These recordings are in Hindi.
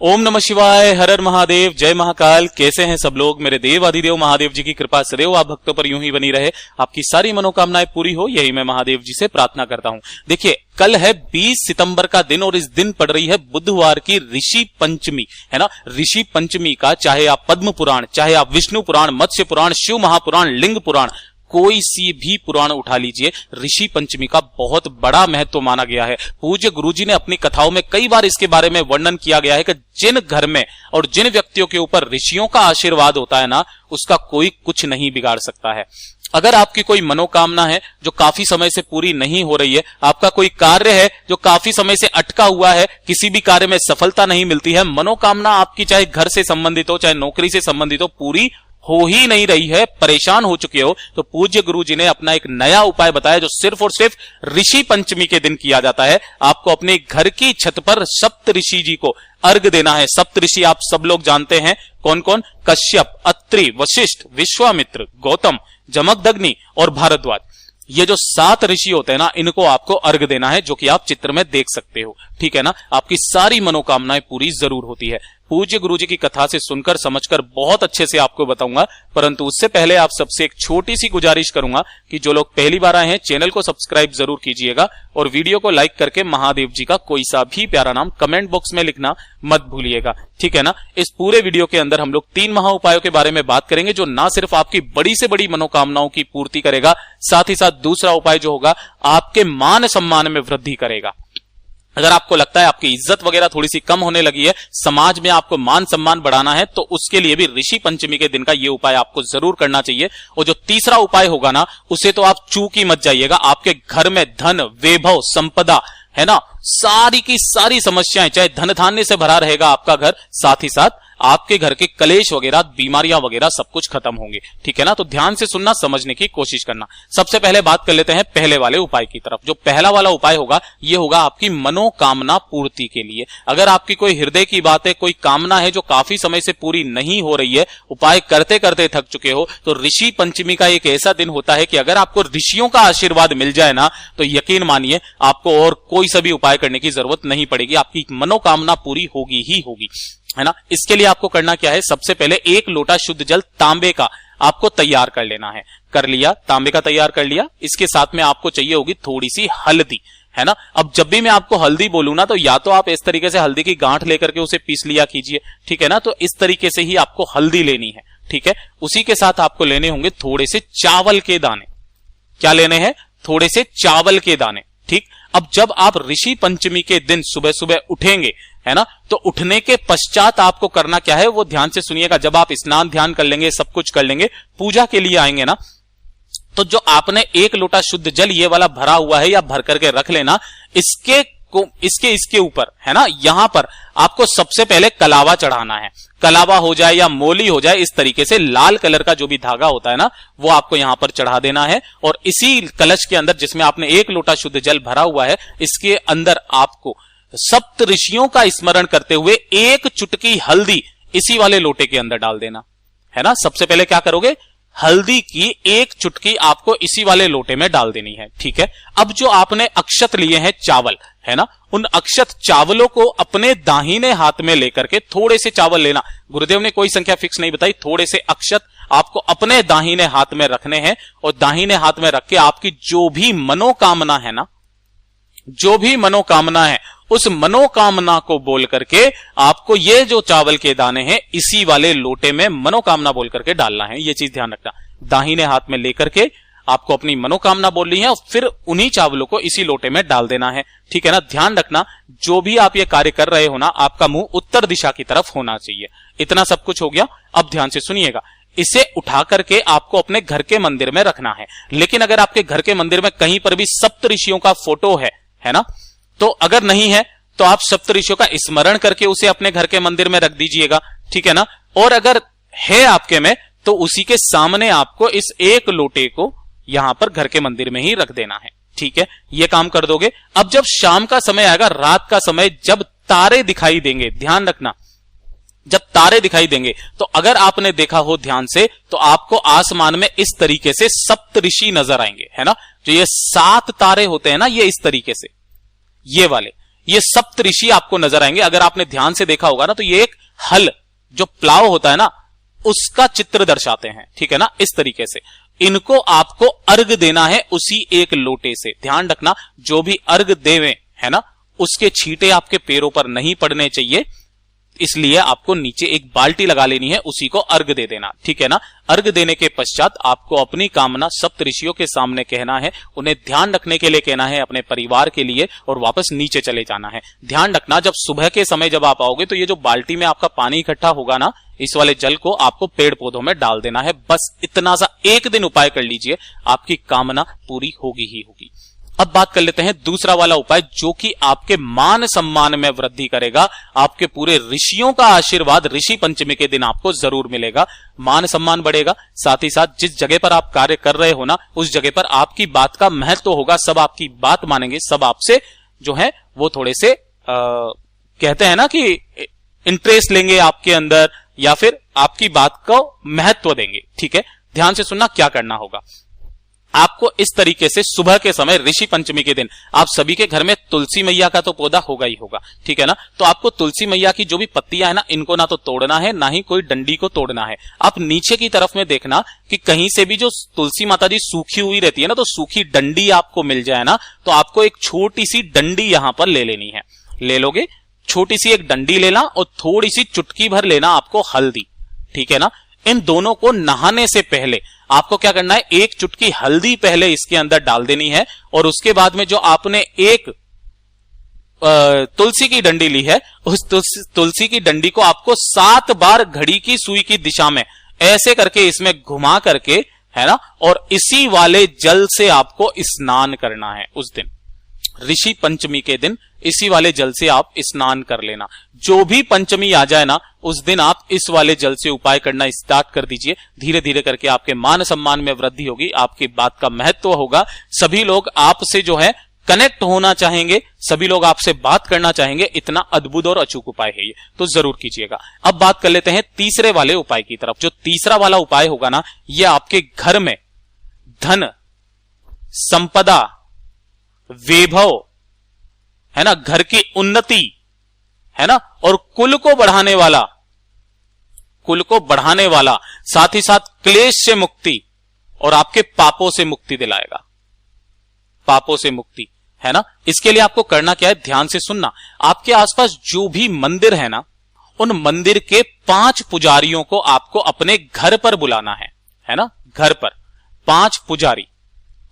ओम नमः शिवाय, हर हर महादेव, जय महाकाल। कैसे हैं सब लोग? मेरे देव आदिदेव महादेव जी की कृपा सदैव आप भक्तों पर यूं ही बनी रहे, आपकी सारी मनोकामनाएं पूरी हो, यही मैं महादेव जी से प्रार्थना करता हूं। देखिए, कल है 20 सितंबर का दिन और इस दिन पड़ रही है बुधवार की ऋषि पंचमी, है ना। ऋषि पंचमी का चाहे आप पद्म पुराण, चाहे आप विष्णु पुराण, मत्स्य पुराण, शिव महापुराण, लिंग पुराण, कोई सी भी पुराण उठा लीजिए, ऋषि पंचमी का बहुत बड़ा महत्व माना गया है। पूज्य गुरुजी ने अपनी कथाओं में कई बार इसके बारे में वर्णन किया गया है कि जिन घर में और जिन व्यक्तियों के ऊपर ऋषियों का आशीर्वाद होता है ना, उसका कोई कुछ नहीं बिगाड़ सकता है। अगर आपकी कोई मनोकामना है जो काफी समय से पूरी नहीं हो रही है, आपका कोई कार्य है जो काफी समय से अटका हुआ है, किसी भी कार्य में सफलता नहीं मिलती है, मनोकामना आपकी चाहे घर से संबंधित हो, चाहे नौकरी से संबंधित हो, पूरी हो ही नहीं रही है, परेशान हो चुके हो, तो पूज्य गुरु जी ने अपना एक नया उपाय बताया जो सिर्फ और सिर्फ ऋषि पंचमी के दिन किया जाता है। आपको अपने घर की छत पर सप्त ऋषि जी को अर्घ देना है। सप्त ऋषि आप सब लोग जानते हैं कौन कौन? कश्यप, अत्रि, वशिष्ठ, विश्वामित्र, गौतम, जमदग्नि और भारद्वाज। ये जो 7 ऋषि होते हैं ना, इनको आपको अर्घ देना है, जो कि आप चित्र में देख सकते हो, ठीक है ना। आपकी सारी मनोकामनाएं पूरी जरूर होती है। पूज्य गुरुजी की कथा से सुनकर समझकर बहुत अच्छे से आपको बताऊंगा, परंतु उससे पहले आप सबसे एक छोटी सी गुजारिश करूंगा कि जो लोग पहली बार आए हैं, चैनल को सब्सक्राइब जरूर कीजिएगा और वीडियो को लाइक करके महादेव जी का कोई सा भी प्यारा नाम कमेंट बॉक्स में लिखना मत भूलिएगा, ठीक है ना। इस पूरे वीडियो के अंदर हम लोग 3 महा उपायों के बारे में बात करेंगे, जो ना सिर्फ आपकी बड़ी से बड़ी मनोकामनाओं की पूर्ति करेगा, साथ ही साथ दूसरा उपाय जो होगा आपके मान सम्मान में वृद्धि करेगा। अगर आपको लगता है आपकी इज्जत वगैरह थोड़ी सी कम होने लगी है, समाज में आपको मान सम्मान बढ़ाना है, तो उसके लिए भी ऋषि पंचमी के दिन का ये उपाय आपको जरूर करना चाहिए। और जो तीसरा उपाय होगा ना, उसे तो आप चूक ही मत जाइएगा। आपके घर में धन, वैभव, संपदा, है ना, सारी की सारी समस्याएं, चाहे धन धान्य से भरा रहेगा आपका घर, साथ ही साथ आपके घर के कलेश वगैरह, बीमारियां वगैरह सब कुछ खत्म होंगे, ठीक है ना। तो ध्यान से सुनना, समझने की कोशिश करना। सबसे पहले बात कर लेते हैं पहले वाले उपाय की तरफ। जो पहला वाला उपाय होगा, ये होगा आपकी मनोकामना पूर्ति के लिए। अगर आपकी कोई हृदय की बात है, कोई कामना है जो काफी समय से पूरी नहीं हो रही है, उपाय करते करते थक चुके हो, तो ऋषि पंचमी का एक ऐसा दिन होता है कि अगर आपको ऋषियों का आशीर्वाद मिल जाए ना, तो यकीन मानिए आपको और कोई सा भी उपाय करने की जरूरत नहीं पड़ेगी, आपकी मनोकामना पूरी होगी ही होगी, है ना। इसके लिए आपको करना क्या है? सबसे पहले 1 लोटा शुद्ध जल तांबे का आपको तैयार कर लेना है। कर लिया, तांबे का तैयार कर लिया। इसके साथ में आपको चाहिए होगी थोड़ी सी हल्दी, है ना। अब जब भी मैं आपको हल्दी बोलूं ना, तो या तो आप इस तरीके से हल्दी की गांठ लेकर के उसे पीस लिया कीजिए, ठीक है ना। तो इस तरीके से ही आपको हल्दी लेनी है, ठीक है। उसी के साथ आपको लेने होंगे थोड़े से चावल के दाने। क्या लेने हैं? थोड़े से चावल के दाने, ठीक। अब जब आप ऋषि पंचमी के दिन सुबह सुबह उठेंगे, है ना, तो उठने के पश्चात आपको करना क्या है वो ध्यान से सुनिएगा। जब आप स्नान ध्यान कर लेंगे, सब कुछ कर लेंगे, पूजा के लिए आएंगे ना, तो जो आपने 1 लोटा शुद्ध जल ये वाला भरा हुआ है या भर करके रख लेना, इसके ऊपर, है ना, यहां पर आपको सबसे पहले कलावा चढ़ाना है। कलावा हो जाए या मोली हो जाए, इस तरीके से लाल कलर का जो भी धागा होता है ना, वो आपको यहां पर चढ़ा देना है। और इसी कलश के अंदर, जिसमें आपने 1 लोटा शुद्ध जल भरा हुआ है, इसके अंदर आपको सप्त ऋषियों का स्मरण करते हुए 1 चुटकी हल्दी इसी वाले लोटे के अंदर डाल देना, है ना। सबसे पहले क्या करोगे? हल्दी की 1 चुटकी आपको इसी वाले लोटे में डाल देनी है, ठीक है। अब जो आपने अक्षत लिए हैं, चावल, है ना, उन अक्षत चावलों को अपने दाहिने हाथ में लेकर के, थोड़े से चावल लेना, गुरुदेव ने कोई संख्या फिक्स नहीं बताई, थोड़े से अक्षत आपको अपने दाहिने हाथ में रखने हैं। और दाहिने हाथ में रख के आपकी जो भी मनोकामना है ना, जो भी मनोकामना है, उस मनोकामना को बोल करके आपको ये जो चावल के दाने हैं, इसी वाले लोटे में मनोकामना बोल करके डालना है। ये चीज ध्यान रखना। दाहिने हाथ में लेकर के आपको अपनी मनोकामना बोलनी है और फिर उन्हीं चावलों को इसी लोटे में डाल देना है, ठीक है ना। ध्यान रखना, जो भी आप ये कार्य कर रहे हो ना, आपका मुंह उत्तर दिशा की तरफ होना चाहिए। इतना सब कुछ हो गया। अब ध्यान से सुनिएगा, इसे उठा करके आपको अपने घर के मंदिर में रखना है। लेकिन अगर आपके घर के मंदिर में कहीं पर भी सप्त ऋषियों का फोटो है ना, तो अगर नहीं है तो आप सप्त ऋषियों का स्मरण करके उसे अपने घर के मंदिर में रख दीजिएगा, ठीक है ना। और अगर है आपके में, तो उसी के सामने आपको इस 1 लोटे को यहां पर घर के मंदिर में ही रख देना है, ठीक है। ये काम कर दोगे। अब जब शाम का समय आएगा, रात का समय, जब तारे दिखाई देंगे, ध्यान रखना, जब तारे दिखाई देंगे, तो अगर आपने देखा हो ध्यान से, तो आपको आसमान में इस तरीके से सप्त ऋषि नजर आएंगे, है ना। जो ये 7 तारे होते हैं ना, ये इस तरीके से, ये वाले, ये सप्तऋषि आपको नजर आएंगे। अगर आपने ध्यान से देखा होगा ना तो ये एक हल जो प्लाव होता है ना उसका चित्र दर्शाते हैं, ठीक है ना। इस तरीके से इनको आपको अर्घ देना है उसी एक लोटे से। ध्यान रखना, जो भी अर्घ देवे है ना उसके छींटे आपके पैरों पर नहीं पड़ने चाहिए, इसलिए आपको नीचे एक बाल्टी लगा लेनी है, उसी को अर्घ दे देना, ठीक है ना। अर्घ देने के पश्चात आपको अपनी कामना सप्तऋषियों के सामने कहना है, उन्हें ध्यान रखने के लिए कहना है, अपने परिवार के लिए, और वापस नीचे चले जाना है। ध्यान रखना, जब सुबह के समय जब आप आओगे तो ये जो बाल्टी में आपका पानी इकट्ठा होगा ना, इस वाले जल को आपको पेड़ पौधों में डाल देना है। बस इतना सा एक दिन उपाय कर लीजिए, आपकी कामना पूरी होगी ही होगी। अब बात कर लेते हैं दूसरा वाला उपाय, जो कि आपके मान सम्मान में वृद्धि करेगा। आपके पूरे ऋषियों का आशीर्वाद ऋषि पंचमी के दिन आपको जरूर मिलेगा, मान सम्मान बढ़ेगा। साथ ही साथ जिस जगह पर आप कार्य कर रहे हो ना उस जगह पर आपकी बात का महत्व होगा, सब आपकी बात मानेंगे, सब आपसे जो है वो थोड़े से कहते हैं ना कि इंटरेस्ट लेंगे आपके अंदर, या फिर आपकी बात को महत्व देंगे, ठीक है। ध्यान से सुनना क्या करना होगा आपको। इस तरीके से सुबह के समय ऋषि पंचमी के दिन आप सभी के घर में तुलसी मैया का तो पौधा होगा ही होगा, ठीक है ना। तो आपको तुलसी मैया की जो भी पत्तियां है ना इनको ना तो तोड़ना है, ना ही कोई डंडी को तोड़ना है। आप नीचे की तरफ में देखना कि कहीं से भी जो तुलसी माता जी सूखी हुई रहती है ना, तो सूखी डंडी आपको मिल जाए ना, तो आपको एक छोटी सी डंडी यहां पर ले लेनी है। ले लोगे, छोटी सी एक डंडी लेना और थोड़ी सी चुटकी भर लेना आपको हल्दी, ठीक है ना। इन दोनों को नहाने से पहले आपको क्या करना है, एक चुटकी हल्दी पहले इसके अंदर डाल देनी है, और उसके बाद में जो आपने एक तुलसी की डंडी ली है उस तुलसी की डंडी को आपको 7 बार घड़ी की सुई की दिशा में ऐसे करके इसमें घुमा करके, है ना, और इसी वाले जल से आपको स्नान करना है। उस दिन ऋषि पंचमी के दिन इसी वाले जल से आप स्नान कर लेना। जो भी पंचमी आ जाए ना उस दिन आप इस वाले जल से उपाय करना स्टार्ट कर दीजिए। धीरे धीरे करके आपके मान सम्मान में वृद्धि होगी, आपकी बात का महत्व होगा, सभी लोग आपसे जो है कनेक्ट होना चाहेंगे, सभी लोग आपसे बात करना चाहेंगे। इतना अद्भुत और अचूक उपाय है ये, तो जरूर कीजिएगा। अब बात कर लेते हैं तीसरे वाले उपाय की तरफ। जो तीसरा वाला उपाय होगा ना, यह आपके घर में धन, संपदा, वैभव, है ना, घर की उन्नति, है ना, और कुल को बढ़ाने वाला, साथ ही साथ क्लेश से मुक्ति और आपके पापों से मुक्ति दिलाएगा। पापों से मुक्ति, है ना। इसके लिए आपको करना क्या है, ध्यान से सुनना। आपके आसपास जो भी मंदिर है ना, उन मंदिर के 5 पुजारियों को आपको अपने घर पर बुलाना है ना। घर पर 5 पुजारी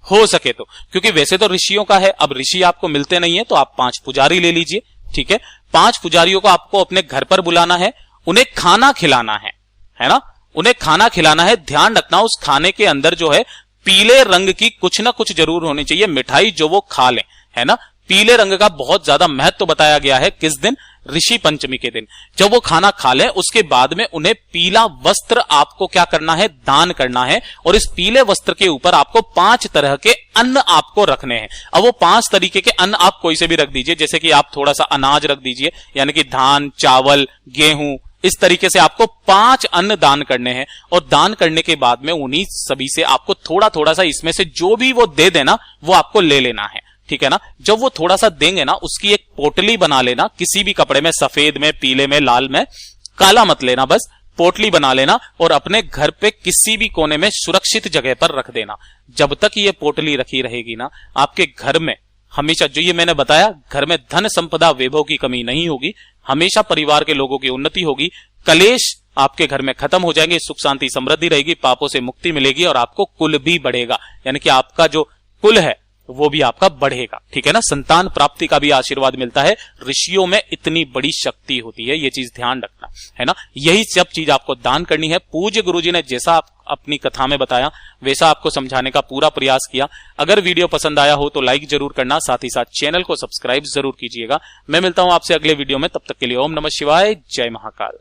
हो सके तो, क्योंकि वैसे तो ऋषियों का है, अब ऋषि आपको मिलते नहीं है तो आप 5 पुजारी ले लीजिए, ठीक है। 5 पुजारियों को आपको अपने घर पर बुलाना है, उन्हें खाना खिलाना है ना, उन्हें खाना खिलाना है। ध्यान रखना उस खाने के अंदर जो है पीले रंग की कुछ ना कुछ जरूर होनी चाहिए मिठाई, जो वो खा लें, है ना। पीले रंग का बहुत ज्यादा महत्व बताया गया है। किस दिन, ऋषि पंचमी के दिन। जब वो खाना खा लें उसके बाद में उन्हें पीला वस्त्र आपको क्या करना है, दान करना है, और इस पीले वस्त्र के ऊपर आपको 5 तरह के अन्न आपको रखने हैं। अब वो 5 तरीके के अन्न आप कोई से भी रख दीजिए, जैसे कि आप थोड़ा सा अनाज रख दीजिए, यानी कि धान, चावल, गेहूं, इस तरीके से आपको 5 अन्न दान करने हैं। और दान करने के बाद में उन्हीं सभी से आपको थोड़ा थोड़ा सा इसमें से जो भी वो दे देना वो आपको ले लेना है, ठीक है ना। जब वो थोड़ा सा देंगे ना, उसकी एक पोटली बना लेना, किसी भी कपड़े में, सफेद में, पीले में, लाल में, काला मत लेना, बस पोटली बना लेना और अपने घर पे किसी भी कोने में सुरक्षित जगह पर रख देना। जब तक ये पोटली रखी रहेगी ना, आपके घर में हमेशा, जो ये मैंने बताया, घर में धन, संपदा, वैभव की कमी नहीं होगी, हमेशा परिवार के लोगों की उन्नति होगी, कलेश आपके घर में खत्म हो जाएंगे, सुख शांति समृद्धि रहेगी, पापों से मुक्ति मिलेगी, और आपको कुल भी बढ़ेगा, यानी कि आपका जो कुल है वो भी आपका बढ़ेगा, ठीक है ना। संतान प्राप्ति का भी आशीर्वाद मिलता है। ऋषियों में इतनी बड़ी शक्ति होती है, ये चीज ध्यान रखना, है ना। यही सब चीज आपको दान करनी है। पूज्य गुरुजी ने जैसा आप अपनी कथा में बताया वैसा आपको समझाने का पूरा प्रयास किया। अगर वीडियो पसंद आया हो तो लाइक जरूर करना, साथ ही साथ चैनल को सब्सक्राइब जरूर कीजिएगा। मैं मिलता हूं आपसे अगले वीडियो में, तब तक के लिए ओम नमः शिवाय, जय महाकाल।